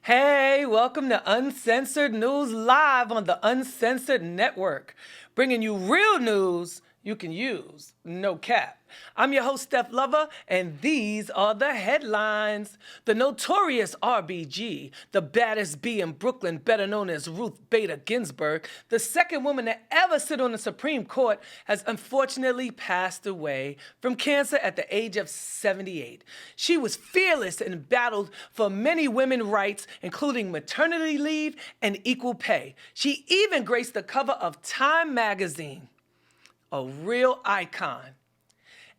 Hey, welcome to Uncensored News Live on the Uncensored Network, bringing you real news you can use, no cap. I'm your host, Steph Lover, and these are the headlines. The notorious RBG, the baddest bee in Brooklyn, better known as Ruth Bader Ginsburg, the second woman to ever sit on the Supreme Court, has unfortunately passed away from cancer at the age of 78. She was fearless and battled for many women's rights, including maternity leave and equal pay. She even graced the cover of Time magazine. A real icon.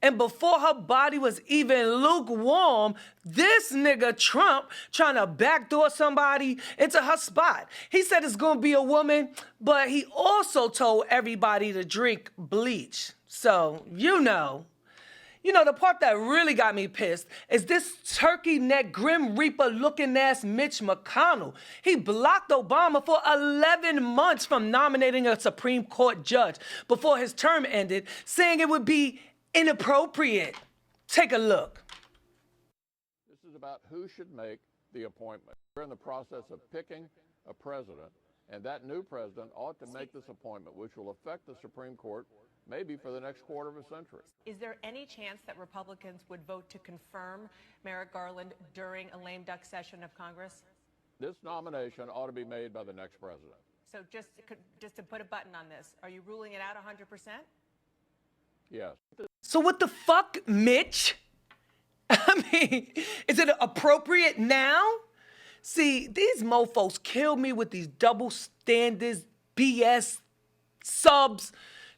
And before her body was even lukewarm, this nigga Trump trying to backdoor somebody into her spot. He said it's gonna be a woman, but he also told everybody to drink bleach. So, the part that really got me pissed is this turkey neck Grim Reaper looking ass Mitch McConnell. He blocked Obama for 11 months from nominating a Supreme Court judge before his term ended, saying it would be inappropriate. Take a look. This is about who should make the appointment. We're in the process of picking a president, and that new president ought to make this appointment, which will affect the Supreme Court maybe for the next quarter of a century. Is there any chance that Republicans would vote to confirm Merrick Garland during a lame duck session of Congress? This nomination ought to be made by the next president. So just to put a button on this, are you ruling it out 100%? Yes. So what the fuck, Mitch? I mean, is it appropriate now? See, these mofos kill me with these double standards, BS, subs.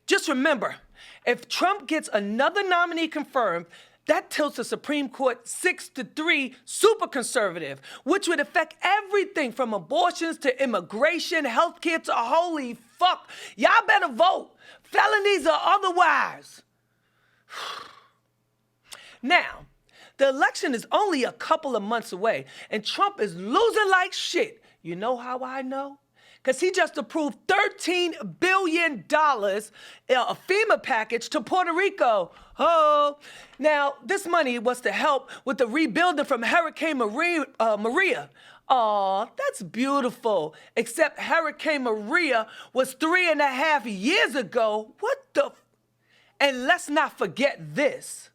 Just remember, if Trump gets another nominee confirmed, that tilts the Supreme Court 6-3 super conservative, which would affect everything from abortions to immigration, healthcare to holy fuck. Y'all better vote, felonies or otherwise. Now, the election is only a couple of months away, and Trump is losing like shit. You know how I know? Because he just approved $13 billion, a FEMA package to Puerto Rico. Oh, now this money was to help with the rebuilding from Hurricane Maria. Oh, that's beautiful. Except Hurricane Maria was 3.5 years ago. What the? And let's not forget this.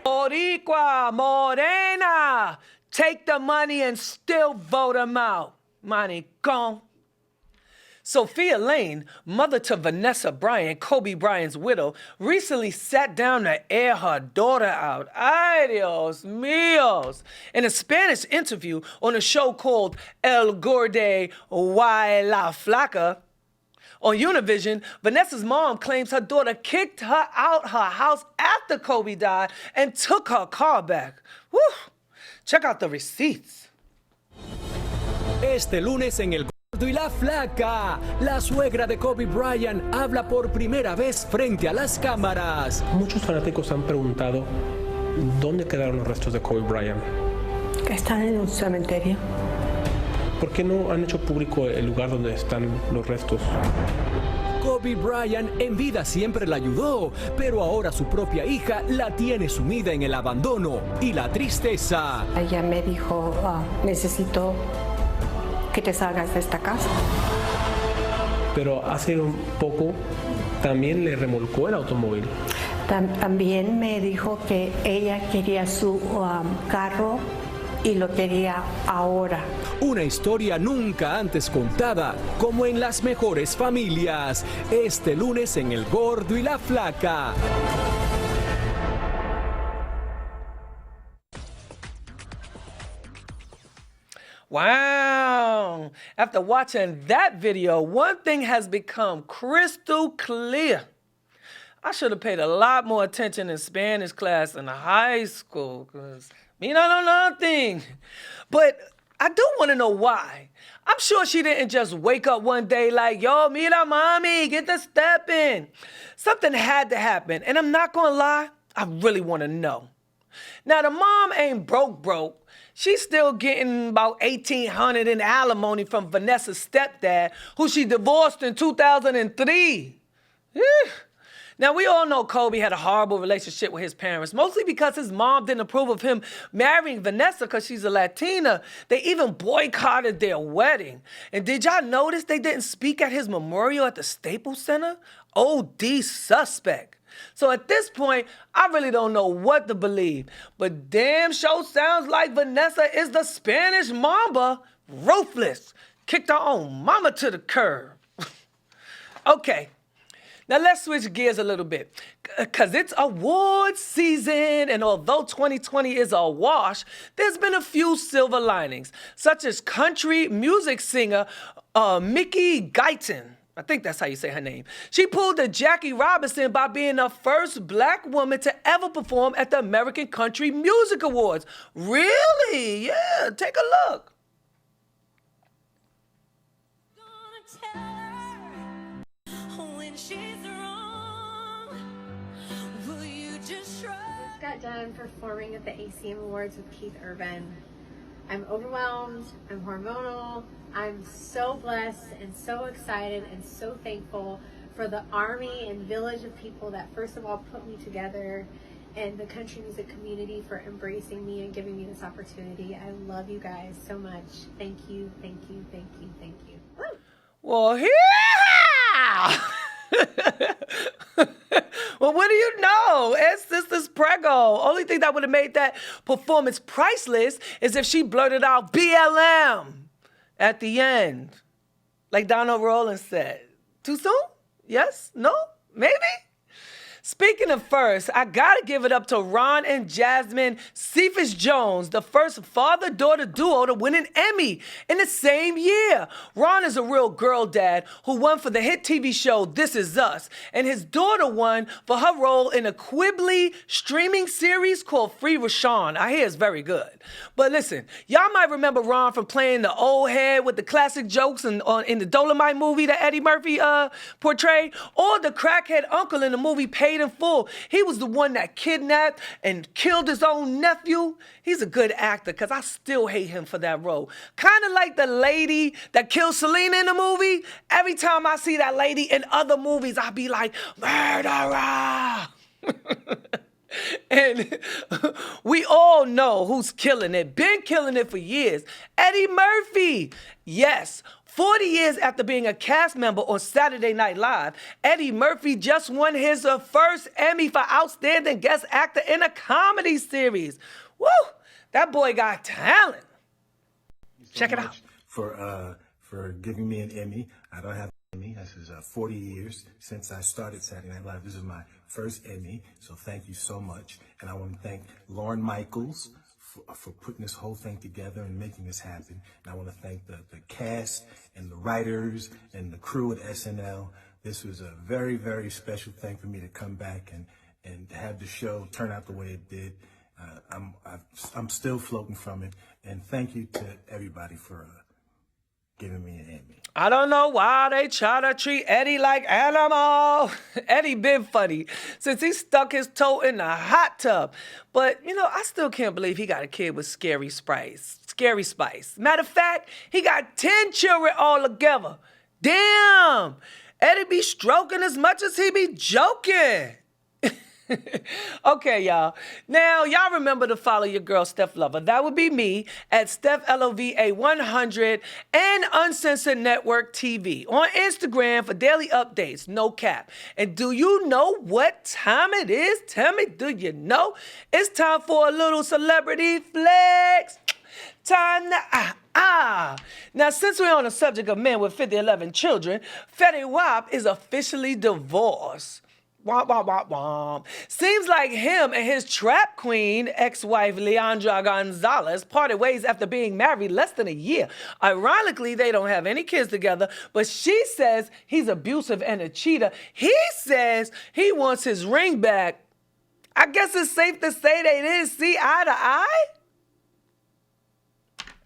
Boricua, Morena, take the money and still vote him out. Manicon. Sophia Lane, mother to Vanesse Bryant, Kobe Bryant's widow, recently sat down to air her daughter out. Ay, Dios míos. In a Spanish interview on a show called El Gordo y la Flaca, on Univision, Vanessa's mom claims her daughter kicked her out her house after Kobe died and took her car back. Woo. Check out the receipts. Este lunes en El Gordo y la Flaca, la suegra de Kobe Bryant habla por primera vez frente a las cámaras. Muchos fanáticos han preguntado dónde quedaron los restos de Kobe Bryant. Que están en un cementerio. ¿Por qué no han hecho público el lugar donde están los restos? Kobe Bryant en vida siempre la ayudó, pero ahora su propia hija la tiene sumida en el abandono y la tristeza. Ella me dijo, necesito que te salgas de esta casa. Pero hace un poco también le remolcó el automóvil. También me dijo que ella quería su carro y lo quería ahora. Una historia nunca antes contada, como en las mejores familias. Este lunes en El Gordo y la Flaca. Wow. After watching that video, one thing has become crystal clear. I should have paid a lot more attention in Spanish class in high school, because Me not know nothing. But I do want to know why. I'm sure she didn't just wake up one day like, yo, mira mommy, get the step in. Something had to happen. And I'm not going to lie, I really want to know. Now, the mom ain't broke. She's still getting about $1,800 in alimony from Vanessa's stepdad, who she divorced in 2003. Now, we all know Kobe had a horrible relationship with his parents, mostly because his mom didn't approve of him marrying Vanessa because she's a Latina. They even boycotted their wedding. And did y'all notice they didn't speak at his memorial at the Staples Center? OD suspect. So at this point, I really don't know what to believe. But damn sure sounds like Vanessa is the Spanish Mamba. Ruthless. Kicked her own mama to the curb. Okay. Now let's switch gears a little bit, because it's awards season, and although 2020 is a wash, there's been a few silver linings, such as country music singer Mickey Guyton. I think that's how you say her name. She pulled a Jackie Robinson by being the first black woman to ever perform at the American Country Music Awards. Really? Yeah, take a look. Got done performing at the ACM Awards with Keith Urban. I'm overwhelmed, I'm hormonal, I'm so blessed and so excited and so thankful for the army and village of people that first of all put me together, and the country music community for embracing me and giving me this opportunity. I love you guys so much. Thank you, thank you, thank you, thank you. Woo! Well, yeah! Well, what do you know? It's Sisters Prego. Only thing that would have made that performance priceless is if she blurted out BLM at the end. Like Donald Rollins said. Too soon? Yes? No? Maybe? Speaking of first, I gotta give it up to Ron and Jasmine Cephas Jones, the first father-daughter duo to win an Emmy in the same year. Ron is a real girl dad who won for the hit TV show This Is Us, and his daughter won for her role in a Quibbly streaming series called Free Rashawn. I hear it's very good. But listen, y'all might remember Ron from playing the old head with the classic jokes in the Dolomite movie that Eddie Murphy portrayed, or the crackhead uncle in the movie Paid in Full. He was the one that kidnapped and killed his own nephew. He's a good actor, because I still hate him for that role. Kind of like the lady that killed Selena in the movie. Every time I see that lady in other movies, I be like, murderer! And we all know who's killing it. Been killing it for years. Eddie Murphy. Yes. 40 years after being a cast member on Saturday Night Live, Eddie Murphy just won his first Emmy for Outstanding Guest Actor in a Comedy Series. Woo! That boy got talent. Check it out. For giving me an Emmy. I don't have an Emmy. This is 40 years since I started Saturday Night Live. This is my first Emmy, so thank you so much. And I want to thank Lorne Michaels for putting this whole thing together and making this happen. And I want to thank the cast and the writers and the crew at SNL. This was a very, very special thing for me to come back and have the show turn out the way it did. I'm still floating from it. And thank you to everybody for giving me an Emmy. I don't know why they try to treat Eddie like animal. Eddie been funny since he stuck his toe in the hot tub. But, I still can't believe he got a kid with Scary Spice. Matter of fact, he got 10 children all together. Damn! Eddie be stroking as much as he be joking. Okay, y'all. Now, y'all remember to follow your girl, Steph Lover. That would be me at Steph LOVA 100 and Uncensored Network TV on Instagram for daily updates, no cap. And do you know what time it is? Tell me, do you know? It's time for a little celebrity flex. Time to Now, since we're on the subject of men with 11 children, Fetty Wap is officially divorced. Womp, womp, womp, womp. Seems like him and his trap queen, ex-wife Leandra Gonzalez, parted ways after being married less than a year. Ironically, they don't have any kids together, but she says he's abusive and a cheater. He says he wants his ring back. I guess it's safe to say they didn't see eye to eye?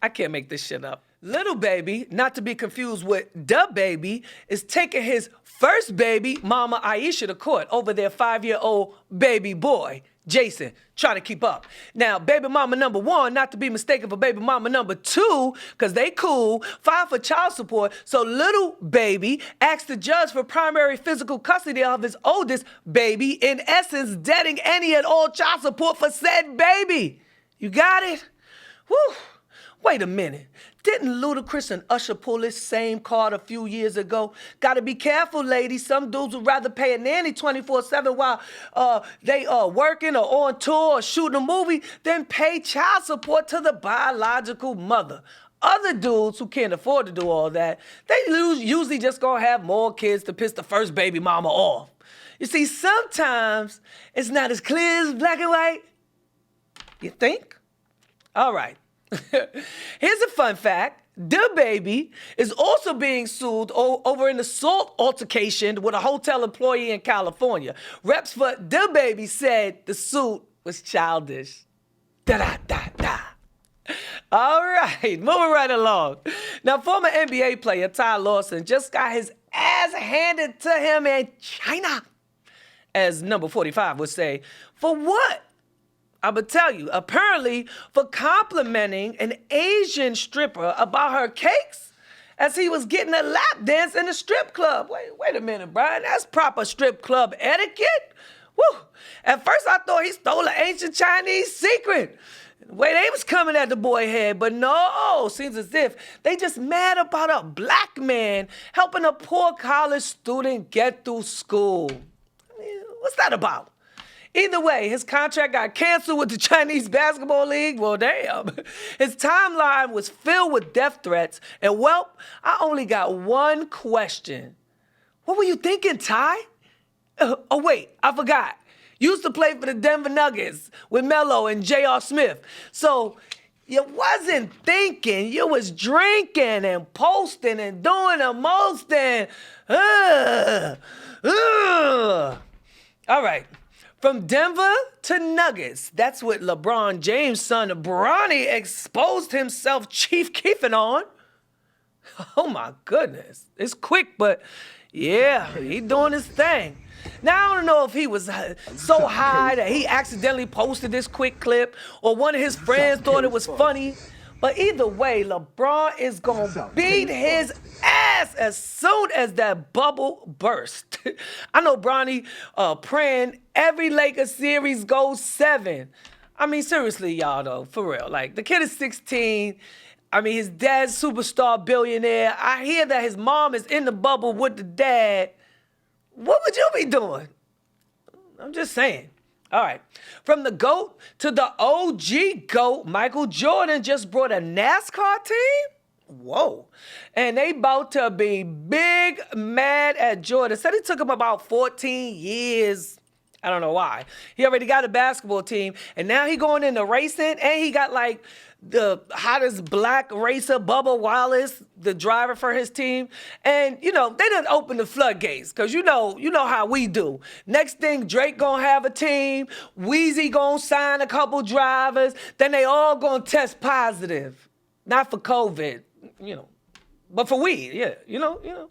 I can't make this shit up. Lil Baby, not to be confused with Da Baby, is taking his first baby, Mama Aisha, to court over their 5-year-old baby boy, Jason, trying to keep up. Now, baby mama number 1, not to be mistaken for baby mama number 2, because they cool, filed for child support. So Lil Baby asked the judge for primary physical custody of his oldest baby, in essence, deading any and all child support for said baby. You got it? Whew. Wait a minute. Didn't Ludacris and Usher pull this same card a few years ago? Gotta be careful, ladies. Some dudes would rather pay a nanny 24/7 while they working or on tour or shooting a movie than pay child support to the biological mother. Other dudes who can't afford to do all that, they usually just gonna have more kids to piss the first baby mama off. You see, sometimes it's not as clear as black and white. You think? All right. Here's a fun fact. Da Baby is also being sued over an assault altercation with a hotel employee in California. Reps for Da Baby said the suit was childish. Da-da-da-da. All right, moving right along. Now, former NBA player Ty Lawson just got his ass handed to him in China, as number 45 would say. For what? I'm going to tell you, apparently for complimenting an Asian stripper about her cakes as he was getting a lap dance in a strip club. Wait a minute, Brian. That's proper strip club etiquette? Woo! At first I thought he stole an ancient Chinese secret. The way they was coming at the boy head, but no, seems as if they just mad about a black man helping a poor college student get through school. I mean, what's that about? Either way, his contract got canceled with the Chinese Basketball League. Well, damn. His timeline was filled with death threats. And, well, I only got one question. What were you thinking, Ty? Oh, wait, I forgot. You used to play for the Denver Nuggets with Melo and J.R. Smith. So you wasn't thinking. You was drinking and posting and doing the most and... All right. From Denver to Nuggets, that's what LeBron James' son, Bronny, exposed himself Chief Keefing on. Oh my goodness. It's quick, but yeah, he doing his thing. Now, I don't know if he was so high that he accidentally posted this quick clip or one of his friends thought it was funny. But either way, LeBron is going to beat his ass as soon as that bubble bursts. I know Bronny praying every Lakers series goes 7. I mean, seriously, y'all, though, for real. Like, the kid is 16. I mean, his dad's superstar billionaire. I hear that his mom is in the bubble with the dad. What would you be doing? I'm just saying. All right. From the GOAT to the OG GOAT, Michael Jordan just brought a NASCAR team? Whoa. And they about to be big mad at Jordan. Said it took him about 14 years. I don't know why. He already got a basketball team, and now he going into racing, and he got like the hottest black racer, Bubba Wallace, the driver for his team. And, you know, they done open the floodgates because you know how we do. Next thing, Drake gonna have a team. Weezy gonna sign a couple drivers. Then they all gonna test positive. Not for COVID, but for weed, yeah. You know.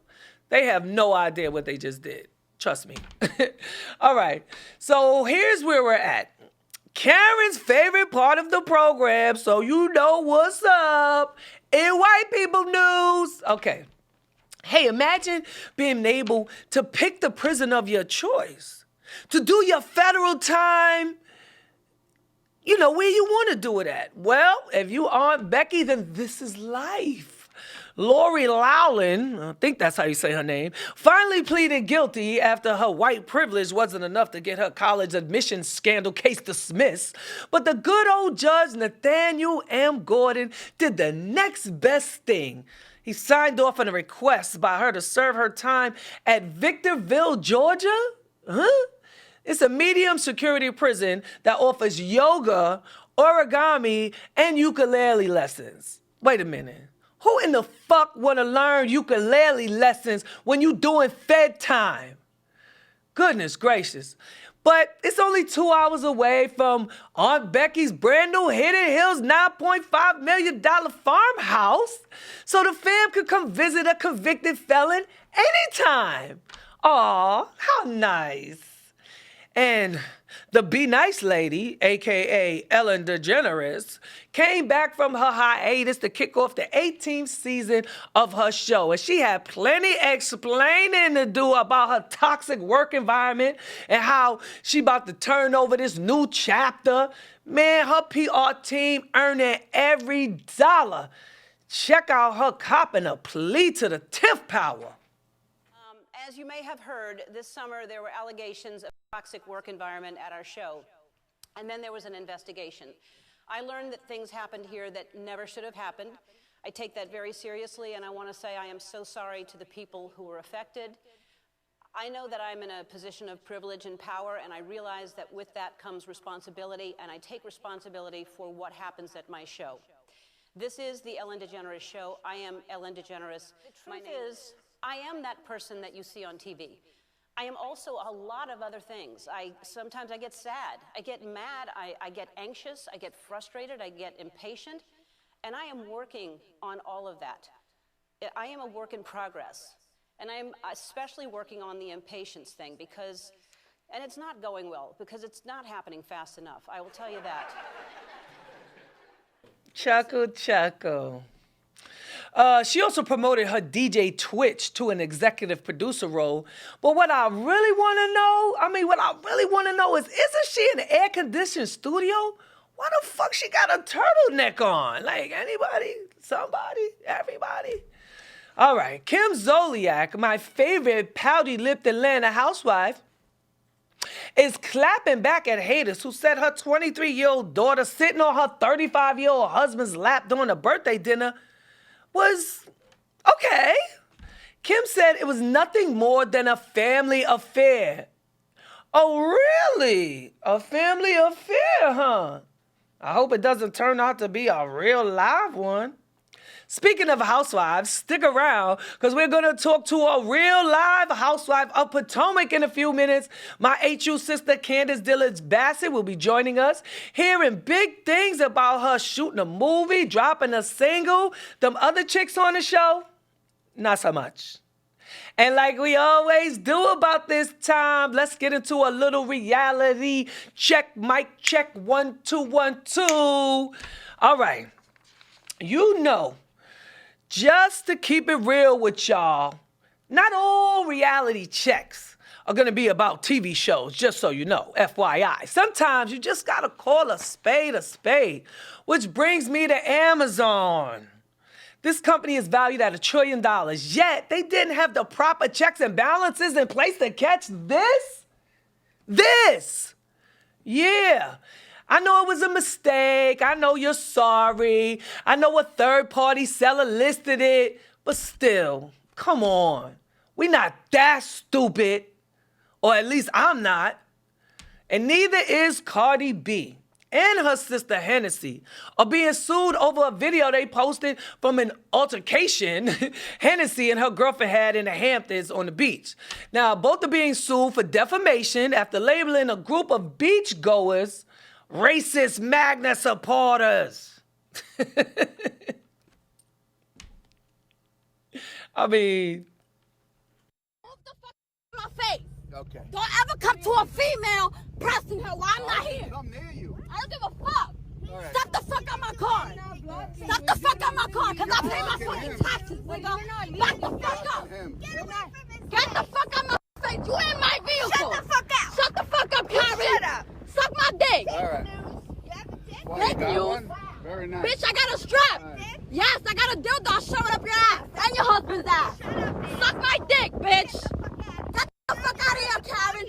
They have no idea what they just did. Trust me. All right. So here's where we're at. Karen's favorite part of the program, so you know what's up. In white people news. Okay. Hey, imagine being able to pick the prison of your choice, to do your federal time, where you want to do it at. Well, if you aren't Becky, then this is life. Lori Loughlin, I think that's how you say her name, finally pleaded guilty after her white privilege wasn't enough to get her college admissions scandal case dismissed. But the good old judge, Nathaniel M. Gordon, did the next best thing. He signed off on a request by her to serve her time at Victorville, Georgia? It's a medium security prison that offers yoga, origami, and ukulele lessons. Wait a minute. Who in the fuck want to learn ukulele lessons when you doing Fed time? Goodness gracious. But it's only 2 hours away from Aunt Becky's brand new Hidden Hills $9.5 million farmhouse, so the fam could come visit a convicted felon anytime. Aw, how nice. And the Be Nice lady, a.k.a. Ellen DeGeneres, came back from her hiatus to kick off the 18th season of her show. And she had plenty explaining to do about her toxic work environment and how she about to turn over this new chapter. Man, her PR team earning every dollar. Check out her copping a plea to the 10th power. As you may have heard, this summer there were allegations of toxic work environment at our show, and then there was an investigation. I learned that things happened here that never should have happened. I take that very seriously, and I want to say I am so sorry to the people who were affected. I know that I'm in a position of privilege and power, and I realize that with that comes responsibility, and I take responsibility for what happens at my show. This is the Ellen DeGeneres Show. I am Ellen DeGeneres. My name is... I am that person that you see on TV. I am also a lot of other things. Sometimes I get sad, I get mad, I get anxious, I get frustrated, I get impatient, and I am working on all of that. I am a work in progress, and I am especially working on the impatience thing because, and it's not going well, because it's not happening fast enough, I will tell you that. Chuckle, chuckle. She also promoted her DJ Twitch to an executive producer role. But what I really want to know is, isn't she in an air-conditioned studio? Why the fuck she got a turtleneck on? Like, anybody? Somebody? Everybody? All right, Kim Zolciak, my favorite pouty-lipped Atlanta housewife, is clapping back at haters who said her 23-year-old daughter sitting on her 35-year-old husband's lap during a birthday dinner was okay. Kim said it was nothing more than a family affair. Oh, really? A family affair, huh? I hope it doesn't turn out to be a real live one. Speaking of housewives, stick around because we're going to talk to a real live housewife of Potomac in a few minutes. My HU sister, CANDIACE DILLARD BASSETT, will be joining us, hearing big things about her shooting a movie, dropping a single. Them other chicks on the show, not so much. And like we always do about this time, let's get into a little reality check. Mic check, 1 2 1 2. All right, you know, just to keep it real with y'all, not all reality checks are going to be about TV shows, just so you know, FYI. Sometimes you just got to call a spade, which brings me to Amazon. This company is valued at $1 trillion, yet they didn't have the proper checks and balances in place to catch this. Yeah. I know it was a mistake. I know you're sorry. I know a third-party seller listed it. But still, come on. We're not that stupid. Or at least I'm not. And neither is Cardi B and her sister Hennessy are being sued over a video they posted from an altercation Hennessy and her girlfriend had in the Hamptons on the beach. Now, both are being sued for defamation after labeling a group of beachgoers racist MAGA supporters. I mean, move the fuck out of my face. Okay. Don't ever come to a female pressing her while I'm not here. I'm near you. I don't give a fuck. Right. Step the fuck out my car. Step the fuck out my car, because I pay my fucking taxes, nigga. Back the fuck up. Get the fuck out my face. You in my vehicle. Shut the fuck out. Shut the fuck up, Karen. Shut up. Suck my dick. All right. Well, Thank got you. one? Very nice. Bitch, I got a strap. Right. Yes, I got a dildo shoving up your ass and your husband's ass. Suck my dick, bitch. Get the fuck out of here, Karen.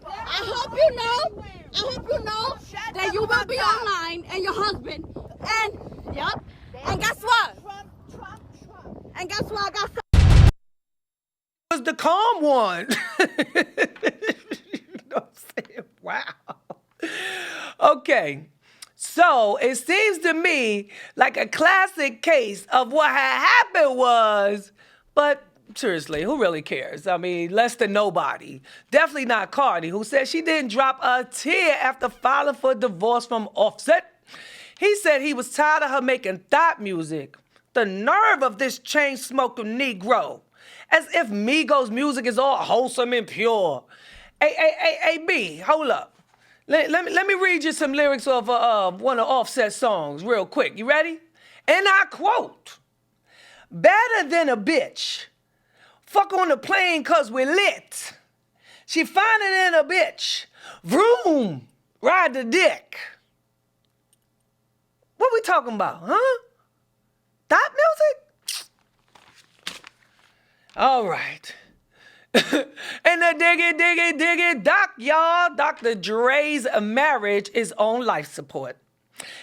I hope you know that you will be online and your husband. And, yep. And guess what? And guess what? I got some. Was the calm one. You know what I'm saying? Wow. Okay. So it seems to me like a classic case of what had happened was, but seriously, who really cares? I mean, less than nobody. Definitely not Cardi, who said she didn't drop a tear after filing for divorce from Offset. He said he was tired of her making thought music. The nerve of this chain-smoking Negro. As if Migos music is all wholesome and pure. Hey, B, hold up. Let me read you some lyrics of one of Offset's songs real quick. You ready? And I quote, better than a bitch. Fuck on the plane cause we're lit. She finer than a bitch. Vroom, ride the dick. What we talking about, huh? That music? All right. And the diggy, doc, y'all. Dr. Dre's marriage is on life support.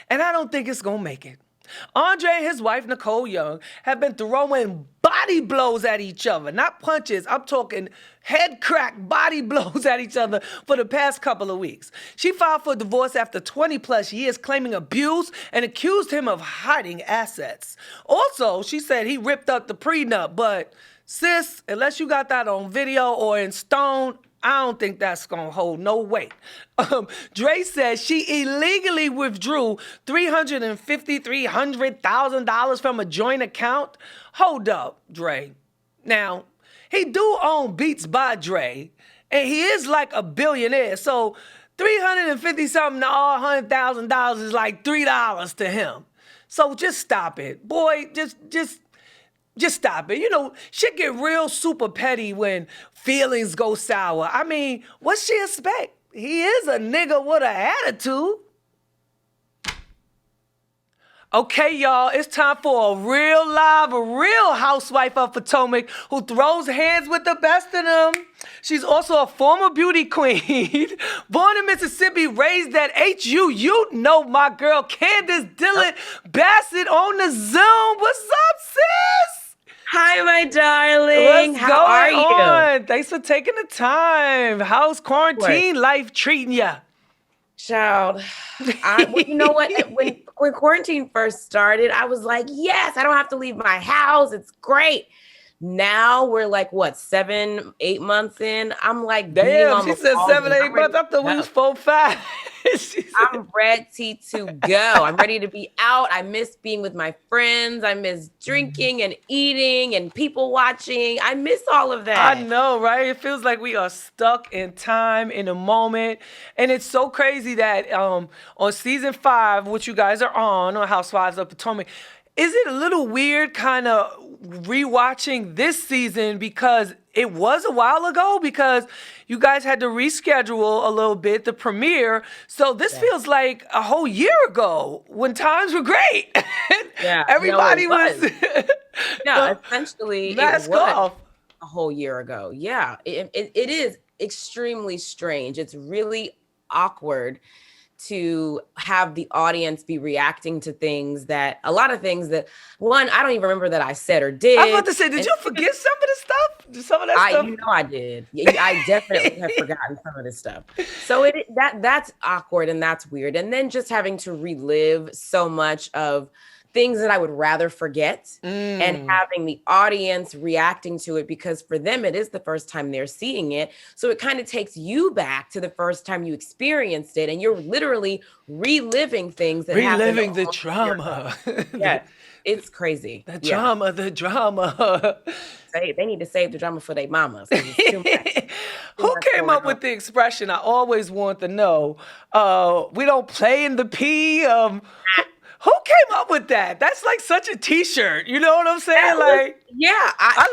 And I don't think it's gonna make it. Andre and his wife, Nicole Young, have been throwing body blows at each other. Not punches, I'm talking head crack body blows at each other for the past couple of weeks. She filed for divorce after 20 plus years, claiming abuse and accused him of hiding assets. Also, she said he ripped up the prenup, but sis, unless you got that on video or in stone, I don't think that's gonna hold no weight. Dre says she illegally withdrew $300,000 from a joint account. Hold up, Dre. Now, he do own Beats by Dre, and he is like a billionaire, so $350-something to all $100,000 is like $3 to him. So just stop it. Boy, just stop it. You know, shit get real super petty when feelings go sour. I mean, what she expect? He is a nigga with an attitude. Okay, y'all, it's time for a real housewife of Potomac who throws hands with the best of them. She's also a former beauty queen. Born in Mississippi, raised at HU. You know my girl, Candiace Dillard Bassett on the Zoom. What's up, sis? Hi, my darling. How are you? Thanks for taking the time. How's quarantine life treating you? Child, well, you know what? When quarantine first started, I was like, yes, I don't have to leave my house. It's great. Now we're like, what, 7-8 months in? I'm like, damn, she said 7-8 months. I thought we was 4-5. I'm ready to go. I'm ready to be out. I miss being with my friends. I miss drinking and eating and people watching. I miss all of that. I know, right? It feels like we are stuck in time, in a moment. And it's so crazy that on season 5, which you guys are on Housewives of Potomac, is it a little weird kind of rewatching this season because it was a while ago, because you guys had to reschedule a little bit the premiere. So this feels like a whole year ago when times were great. Yeah, Everybody was essentially mask off. A whole year ago. Yeah, it is extremely strange. It's really awkward to have the audience be reacting to a lot of things that, one, I don't even remember that I said or did. I was about to say, did you forget some of the stuff? Some of that stuff? You know I did. I definitely have forgotten some of this stuff. So that's awkward and that's weird. And then just having to relive so much of things that I would rather forget and having the audience reacting to it, because for them, it is the first time they're seeing it. So it kind of takes you back to the first time you experienced it. And you're literally reliving things that happened. Reliving the trauma. Yeah, it's crazy. The drama. They need to save the drama for their mamas. Who came up with the expression? I always want to know. We don't play in the P. Who came up with that? That's like such a T-shirt. You know what I'm saying? I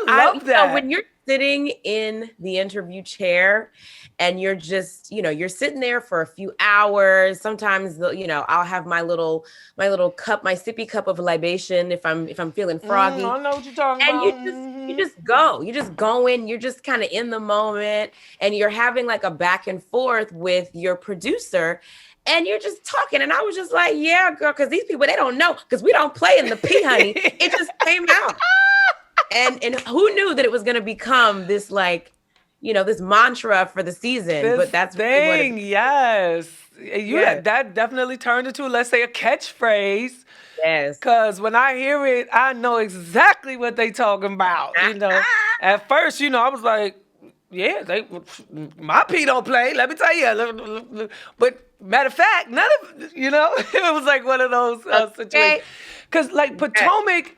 love that. When you're sitting in the interview chair and you're just, you're sitting there for a few hours. Sometimes, I'll have my little cup, my sippy cup of libation if I'm feeling froggy. I know what you're talking about. And you just go. You just go in. You're just kind of in the moment, and you're having like a back and forth with your producer. And you're just talking. And I was just like, yeah, girl, because these people, they don't know, because we don't play in the P, honey. It just came out. And who knew that it was going to become this like this mantra for the season, but that's really what it is. Yes. That definitely turned into, let's say, a catchphrase. Yes. Because when I hear it, I know exactly what they talking about. At first, I was like, yeah, my P don't play. Let me tell you. But matter of fact, none of it was like one of those situations. Because like Potomac,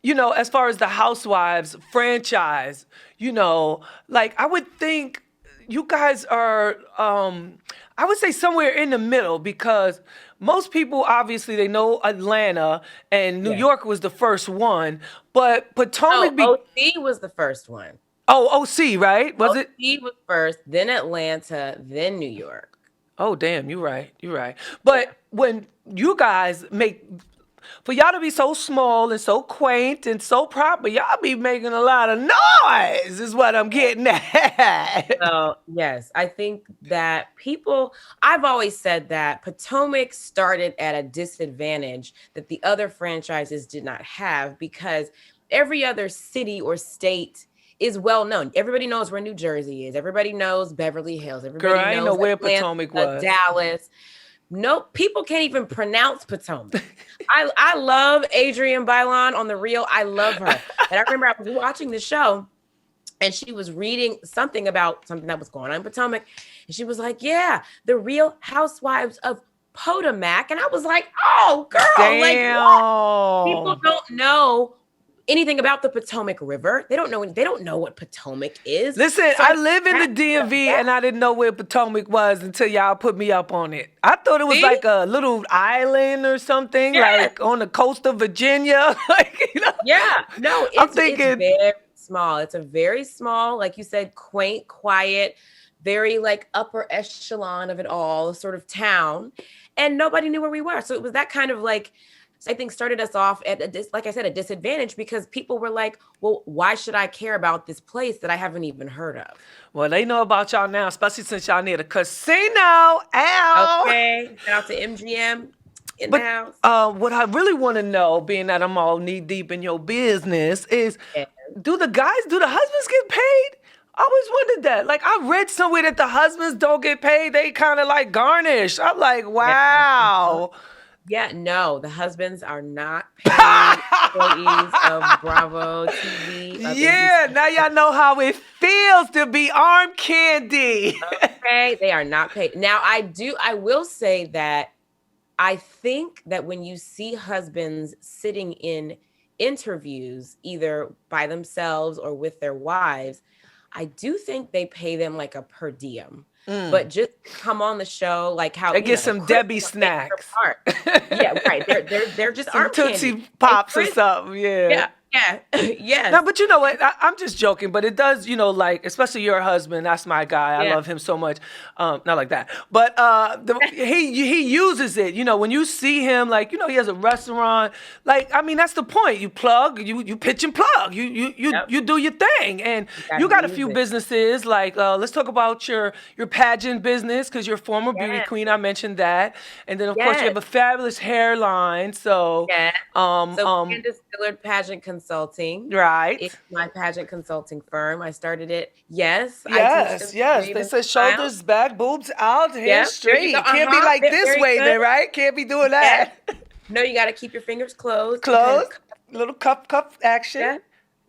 as far as the Housewives franchise, like I would think you guys are, I would say somewhere in the middle, because most people, obviously, they know Atlanta, and New York was the first one, but Potomac... OC was the first one. Oh, OC, right? Was it? OC was first, then Atlanta, then New York. Oh, damn, you're right. But when you guys for y'all to be so small and so quaint and so proper, y'all be making a lot of noise, is what I'm getting at. So, yes, I think that I've always said that Potomac started at a disadvantage that the other franchises did not have, because every other city or state is well known. Everybody knows where New Jersey is. Everybody knows Beverly Hills. Everybody knows I didn't know where Atlanta, Potomac was. Dallas. No, people can't even pronounce Potomac. I love Adrienne Bailon on The Real. I love her. And I remember I was watching the show, and she was reading something about something that was going on in Potomac. And she was like, yeah, the Real Housewives of Potomac. And I was like, oh, girl. Damn. Like, what? People don't know anything about the Potomac River. They don't know what Potomac is. Listen, so I live in the DMV and I didn't know where Potomac was until y'all put me up on it. I thought it was like a little island or something, like on the coast of Virginia. Yeah, no, it's very small. It's a very small, like you said, quaint, quiet, very like upper echelon of it all sort of town. And nobody knew where we were. So it was that kind of like, I think started us off at, like I said, a disadvantage, because people were like, well, why should I care about this place that I haven't even heard of? Well, they know about y'all now, especially since y'all near the casino. Ow! Okay, shout out to MGM in the house. What I really want to know, being that I'm all knee deep in your business, is do the husbands get paid? I always wondered that. Like, I read somewhere that the husbands don't get paid. They kind of like garnish. I'm like, wow. Yeah, no, the husbands are not paid employees of Bravo TV. Yeah, now y'all know how it feels to be arm candy. Okay, they are not paid. Now, I will say that I think that when you see husbands sitting in interviews, either by themselves or with their wives, I do think they pay them like a per diem. But just come on the show, like how they get some Debbie snacks. Yeah, right. They're just some Tootsie Pops or something. Yeah. Yeah. No, but you know what? I'm just joking, but it does, like, especially your husband. That's my guy. I love him so much. Not like that, but he uses it. When you see him, like, he has a restaurant. Like, I mean, that's the point. You plug, you pitch and plug. You do your thing, and you got a few businesses. Like, let's talk about your pageant business, because you're a former beauty queen. I mentioned that, and then of course you have a fabulous hairline. So Candiace Dillard Pageant Consulting. Right. It's my pageant consulting firm. I started it. Yes. They said shoulders back, boobs out, hands straight. Can't be like this way then, right? Can't be doing that. No, you got to keep your fingers closed. Little cup action. Yeah.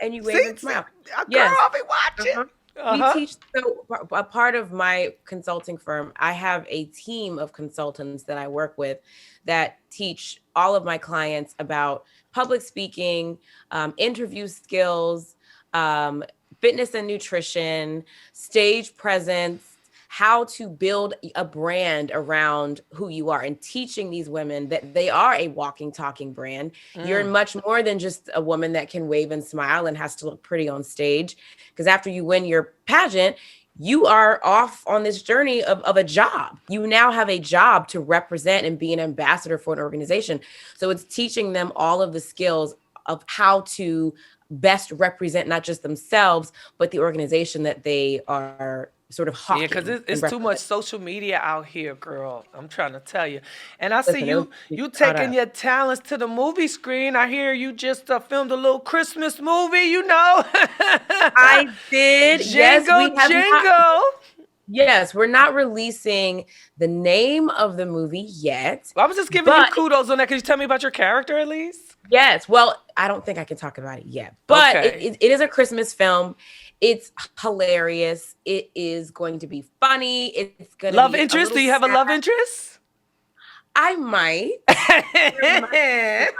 And you wave and smile. Girl, I'll be watching. We teach, so a part of my consulting firm, I have a team of consultants that I work with that teach all of my clients about public speaking, interview skills, fitness and nutrition, stage presence, how to build a brand around who you are, and teaching these women that they are a walking, talking brand. You're much more than just a woman that can wave and smile and has to look pretty on stage. Because after you win your pageant, you are off on this journey of a job. You now have a job to represent and be an ambassador for an organization. So it's teaching them all of the skills of how to best represent not just themselves, but the organization that they are sort of hawking. Yeah, because it's and too much representing. social media out here, girl. I'm trying to tell you. And I see Listen, you it's caught taking up. your talents to the movie screen. I hear you just filmed a little Christmas movie, you know. I did. Yes, we Jingle, have not. jingle. Yes, we're not releasing the name of the movie yet. I was just giving you but kudos on that. Can you tell me about your character at least? yes, well, I don't think I can talk about it yet, but Okay. it is a Christmas film. It's hilarious. It is going to be funny. It's going to Love be a interest? Do little you have a love sad. interest? I might. There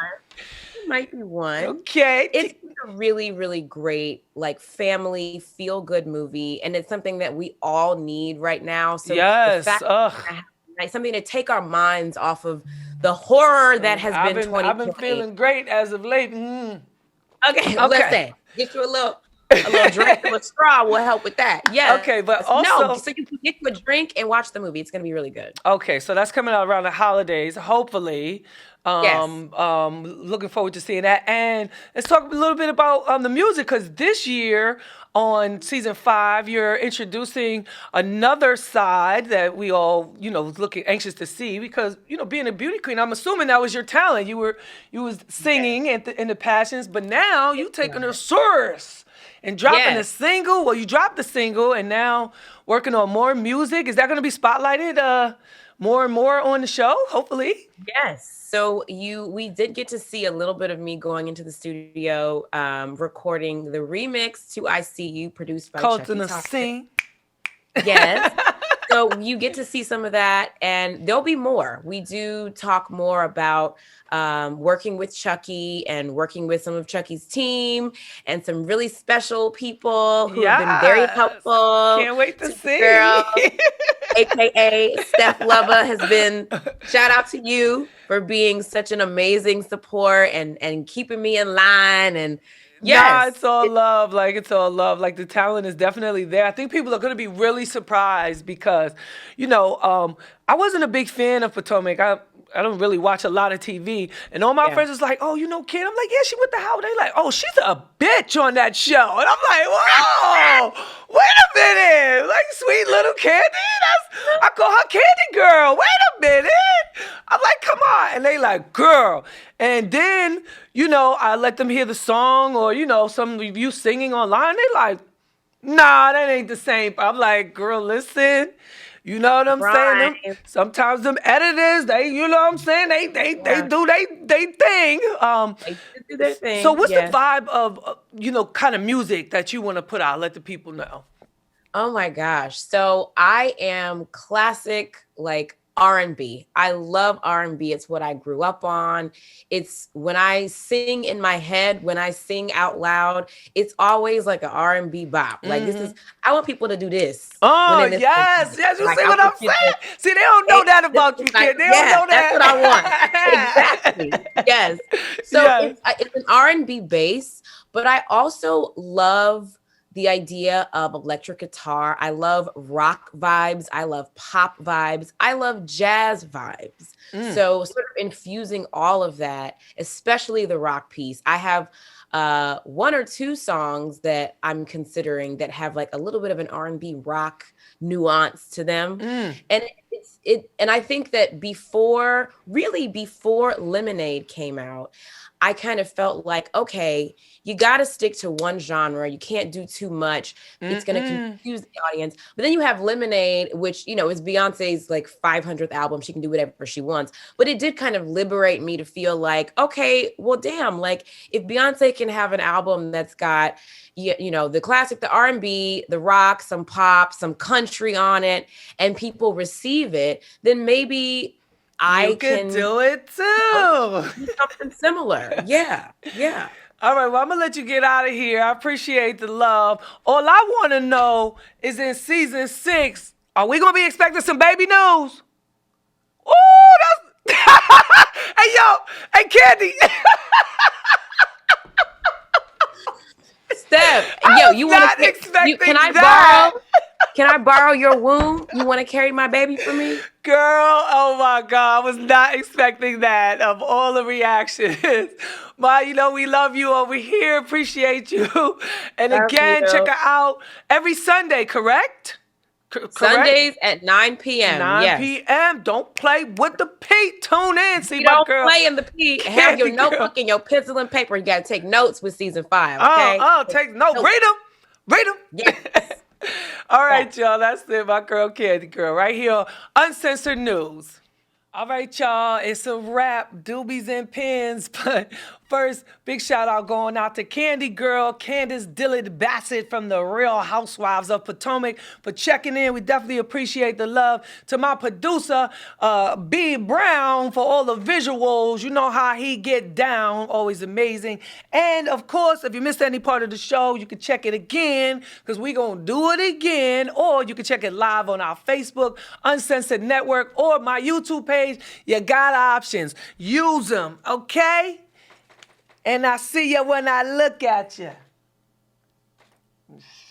might be one. Okay. It's a really, really great, like, family feel-good movie, and it's something that we all need right now. So Yes. the fact Ugh. like something to take our minds off of the horror that has I've been 2020. I've been feeling great as of late. Mm. Okay, Okay. listen, get you a little drink of a straw will help with that. Yeah. Okay, but no, also so you can get you a drink and watch the movie. It's gonna be really good. okay, so that's coming out around the holidays, hopefully. Looking forward to seeing that. And let's talk a little bit about the music, because this year on season 5, you're introducing another side that we all, looking anxious to see, because, being a beauty queen, I'm assuming that was your talent. You was singing in the passions, but now you taking a source and dropping a single. Well, you dropped the single and now working on more music. Is that going to be spotlighted more and more on the show, hopefully? Yes. So we did get to see a little bit of me going into the studio, recording the remix to I See You, produced by Cult Chucky in the Thompson. Scene. Yes. So you get to see some of that, and there'll be more. We do talk more about working with Chucky and working with some of Chucky's team and some really special people who have been very helpful. Can't wait to see. Girl, AKA Steph Lover has been, shout out to you for being such an amazing support and keeping me in line. And yeah, it's all love. It's all love. The talent is definitely there. I think people are going to be really surprised because, I wasn't a big fan of Potomac. I don't really watch a lot of TV. And all my friends was like, oh, Ken? I'm like, yeah, she went to Howard. They like, oh, she's a bitch on that show. And I'm like, whoa, wait a minute. Sweet little Candy? I call her Candy Girl. Wait a minute. I'm like, come on. And they like, girl. And then, I let them hear the song or, some of you singing online. They like, nah, that ain't the same. I'm like, girl, listen. You know what I'm saying? Sometimes them editors, they, you know what I'm saying? They do they thing. They do their thing. So what's the vibe of, kind of music that you want to put out? Let the people know. Oh my gosh. So I am classic, R&B. I love R&B. It's what I grew up on. It's when I sing in my head, when I sing out loud, it's always like an R&B bop. This is, I want people to do this. Oh, yes. Yes, you see what I'm saying? See, they don't know that about you, kid. They don't know that. That's what I want. Exactly. Yes. So it's an R&B base, but I also love the idea of electric guitar. I love rock vibes. I love pop vibes. I love jazz vibes. So sort of infusing all of that, especially the rock piece. I have 1 or 2 songs that I'm considering that have a little bit of an R&B rock nuance to them. And and I think that before Lemonade came out, I kind of felt like, okay, you got to stick to one genre. You can't do too much. It's going to confuse the audience. But then you have Lemonade, which, is Beyonce's 500th album. She can do whatever she wants. But it did kind of liberate me to feel like, okay, well, damn, if Beyonce can have an album that's got, the classic, the R&B, the rock, some pop, some country on it, and people receive it, then maybe I can do it too. Do something similar. Yeah. All right, well, I'm going to let you get out of here. I appreciate the love. All I want to know is in season 6, are we going to be expecting some baby news? Oh, that's... hey, Candy. Steph, you want to... Can I borrow your womb? You want to carry my baby for me? Girl, oh my God, I was not expecting that of all the reactions. But, we love you over here, appreciate you. And again, check her out every Sunday, correct? Correct? Sundays at 9 p.m. 9 yes. p.m. Don't play with the Pete. Tune in. See You my don't girl. play in the P. Have your Candy girl. notebook and your pencil and paper. You got to take notes with season 5. Okay. Take no. Read them. Read them. Yes. All right, y'all. That's it. My girl, Candy Girl, right here. Uncensored News. All right, y'all. It's a wrap. Doobies and pins. But first, big shout out going out to Candy Girl, Candiace Dillard Bassett from the Real Housewives of Potomac for checking in. We definitely appreciate the love. To my producer, B. Brown, for all the visuals. You know how he get down. Always amazing. And, of course, if you missed any part of the show, you can check it again because we going to do it again. Or you can check it live on our Facebook, Uncensored Network, or my YouTube page. You got options. Use them, okay? And I see you when I look at you.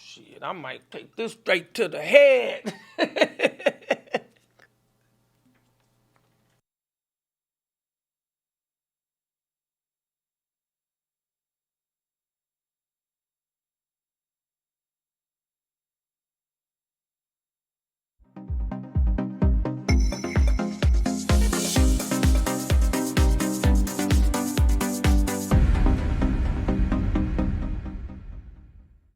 Shit, I might take this straight to the head.